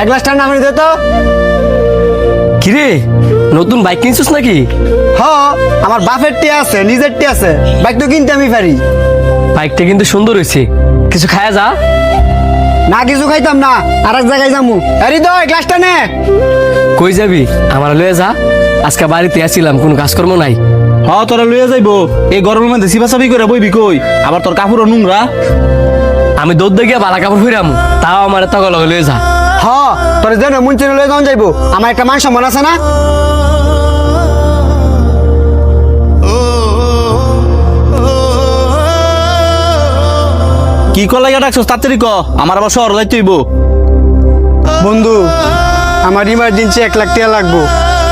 এক গ্লাস ঠান্ডা পানি দে তো। কিরে নতুন বাইক কিনছিস নাকি? হ, আমার বাপের টি আছে, নিজের টি আছে, বাইক তো কিনতে আমি পারি। বাইকটা কিন্তু সুন্দর হয়েছে, কিছু খায়া যা। না কিছু খাইতাম না, আর এক জায়গায় যাবো। আরে তো এক গ্লাসটা নে। কই যাবি? আমার লয়ে যা, আজকে বাড়িতে আসছিলাম, কোনো কাজকর্ম নাই। হ্যাঁ তোরা লইয়া যাইবো, এই গরমের মধ্যে সিপাসাপি করে বইবি কই? আবার তোর কাপড় নোংরা। আমি দৌড় দিয়ে বালা কাপড় ফিরাম, তাও আমার তখন লয়ে যা। হ, তোর যেন মন চেনে লয়ে যাওয়া যাইবো, আমার একটা মান সম্মান আছে না। কি কর লাগিয়া ডাকছস তাড়াতাড়ি ক, আমার আবার শহর যাইতে হইব। বন্ধু, আমার ইমার্জেন্সি 1 লাখ টাকা লাগবো,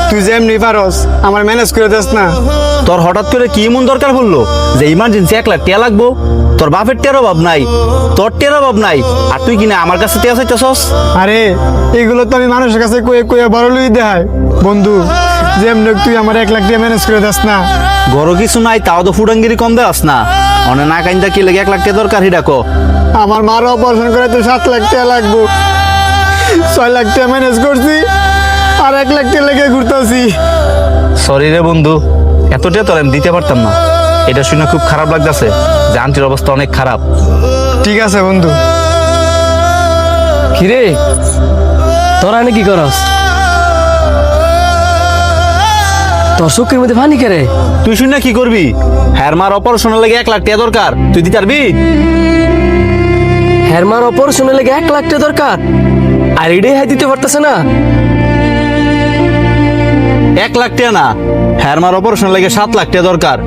তুই যেমনি পারস আমার ম্যানেজ করে দিস না। তোর হঠাৎ করে কি এমন দরকার পড়লো যে ইমার্জেন্সি 1 লাখ টাকা লাগবো? তোর বাপের টের অভাব নাই, তোর টের অভাব নাই, আর তুই কিনা আমার কাছে টেয়া চাইতেছস? আরে এগুলো তো আমি মানুষের কাছে কয়ে কয়ে বড় লই দেখাই। বন্ধু, যেমনি হোক তুই আমার 1 লাখ টাকা ম্যানেজ করে দিস না। গরো কিছু নাই, তাও তো ফুডাঙ্গিরি কম দেওয়াস না। অনে না কাইন্দা কি লেগে 1 লাখ টাকা দরকার হিডা কো। আমার মার অপারেশন করে তো 7 লাখ টাকা লাগবো, 6 লাখ টাকা ম্যানেজ করছি, আর 1 লাখ টাকা লেগে ঘুরতেছি। সরি রে বন্ধু, এতটা তোর আমি দিতে পারতাম না। এটা শুনে খুব খারাপ লাগতেছে যে আন্টির অবস্থা অনেক খারাপ। ঠিক আছে বন্ধু। কিরে তোরা এনে কি করস? তোর চোখের মধ্যে পানি কেরে? তুই শুনে কি করবি? হ্যার মার অপারেশনের লাগে 1 লাখ টাকা দরকার, তুই দিতে পারবি? হেরমার অপারেশনের লেগে 1 লাখ টাকা দরকার, আর এটাই হাই দিতে পারতেছে না। 1 লাখ টাকা না, হ্যার মার অপারেশনের লাগে 7 লাখ টাকা দরকার।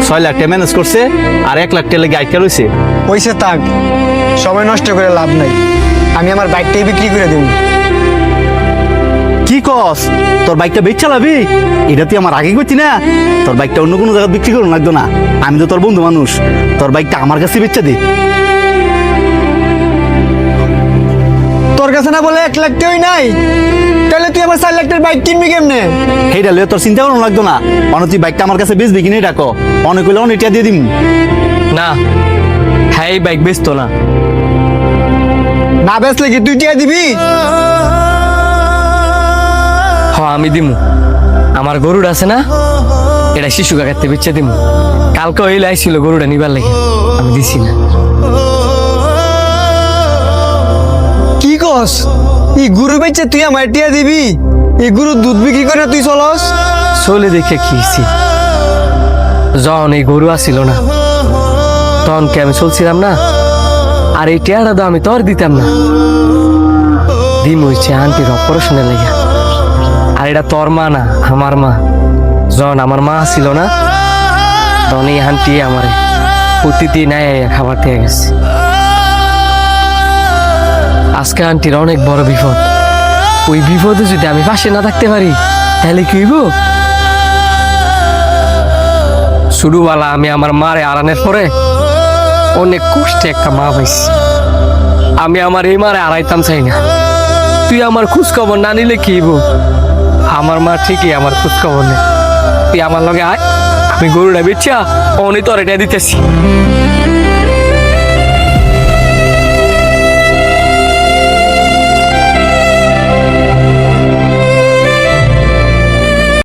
6 লাখ টাকা ম্যানেজ করছে, আর 1 লাখ টাকা লেগে আইটা রয়েছে। ওইসে থাক, সময় নষ্ট করে লাভ নাই, আমি আমার বাইকটাই বিক্রি করে দেবো। কি কস? তোর বাইকটা বেচ চালাবি? এটা তুই আমার আগে করছি না। তোর বাইকটা অন্য কোনো জায়গায় বিক্রি করুন লাগতো না, আমি তো তোর বন্ধু মানুষ। তোর বাইকটা আমার কাছে বেচা দে। তোর কাছে না বলে 1 লাখ টাকাই নাই, তাহলে তুই আমার 4 লাখ টাকার বাইক কিনবি কেমনে? সেইটা লইয়া তোর চিন্তা করুন লাগতো না। অন তুই বাইকটা আমার কাছে বেচবি কিনে ডাকো, অনেক হইলে অনেক টাকা দিয়ে দিম। না, হ্যাঁ এই বাইক বেচতো না। না বেচলে কি তুই টাকা দিবি? হ আমি দিমু, আমার গরুটা আছে না, এটা শিশু কাকাতে বেচে দিমু। কালকে ওই লাইছিল গরুটা নিবার লাগে, আমি দিছি না। কি কস? এই গরু বেচে তুই আমার টিয়া দিবি? এই গরু দুধ বিক্রি করে তুই চলস? চলে দেখে কি হইছে? যখন এই গরু আসিল না, তখন কি আমি চলছিলাম না? আর এই টিয়াটা তো আমি তোর দিতাম না, দিম হইছে আন্টির অপারেশনের লেগে। আর এটা তোর মা না, আমার মা। যখন আমার মা ছিল না, তখন এই আন্টি আমারে প্রতিদিন খাবার দিয়ে গেছে। আজকে আন্টির অনেক বড় বিপদ, ওই বিপদে যদি আমি পাশে না থাকতে পারি তাহলে কি হইব? শুরুবেলা আমি আমার মারে আড়ানোর পরে অনেক কষ্টে একটা মা পাইছি। আমি আমার এই মারে আড়াইতাম চাই না। তুই আমার খোঁজ খবর না নিলে কি হইব? আমার মা ঠিকই আমার খোঁজ খবর নেই। তুই আমার লগে আয়, আমি গরুটা বেচা অনেক তোর এটা দিতেছি।